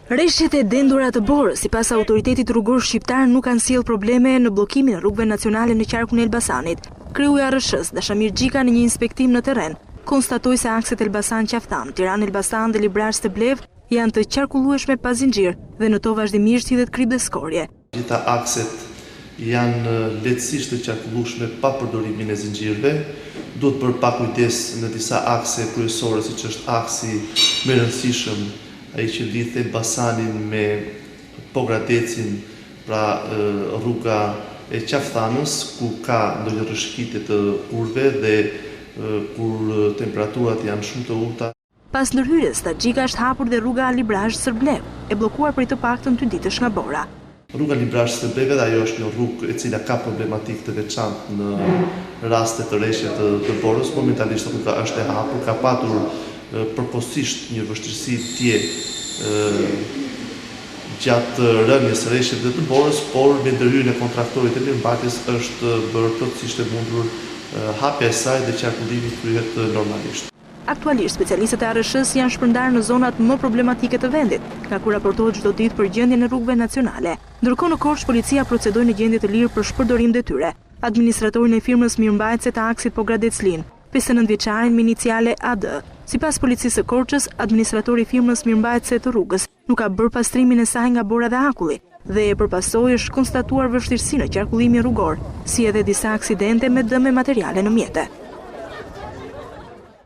Rreshtet e dendura të Borës, sipas autoritetit rrugor shqiptar, nuk kanë sjellë probleme në bllokimin e rrugëve nacionale në qarkun e Elbasanit. Kreu i ARSH-s, Dashamir Gjika, në një inspektim në terren, konstatoi se akset Elbasan-Qaftan, Tiranë-Elbasan dhe Librazh-Teblev janë të qarkullueshme pa zinxhir dhe në to vazhdimisht hidhet krip dhe skorje. Gjitha akset janë lehtësisht të qarkullueshme pa përdorimin e zinxhirëve. Duhet bërë pak kujdes në disa akse kryesore, siç është aksi më i rëndësishëm, ai që lidh Elbasanin me Pogradecin, pra rruga e Qaftanës, ku ka ndonjë rrëshqitje të urve dhe kur temperaturat janë shumë të ulta. Pas ndërhyrjes, Gjika është hapur dhe rruga Librazh-Teblev, e bllokuar për të paktën 2 ditësh nga Bora. Rruga Librazh-Teblev ajo është një rrugë e cila ka problematikë të veçantë në raste të rreshje të Borës. Momentalisht rruga është e hapur, ka patur përkohësisht një vështirësi tje gjatë rënies së rreshjeve të Borës, por me ndërhyrjen e kontraktorit të mirëmbajtjes është bërë plotësisht e mundur hapja e saj dhe qarkullimi kryhet normalisht. Aktualisht, specialistët e ARSH-s janë shpërndarë në zonat më problematike të vendit, nga ku raportohet çdo ditë për gjendjen e rrugëve nacionale. Ndërkohë në Korçë, policia procedoi në gjendje të lirë për shpërdorim detyre. Administratorin e firmës mirëmbajtëse të aksit Pogradec-Lin, 59 vjeçarin me iniciale AD. Sipas policisë së Korçës, administratori i firmës mirëmbajtëse të rrugës nuk ka bërë pastrimin e saj nga Bora dhe Akulli dhe përpasoj është konstatuar vështirësi në qarkullimin rrugor, si edhe disa aksidente me dëme materiale në mjete.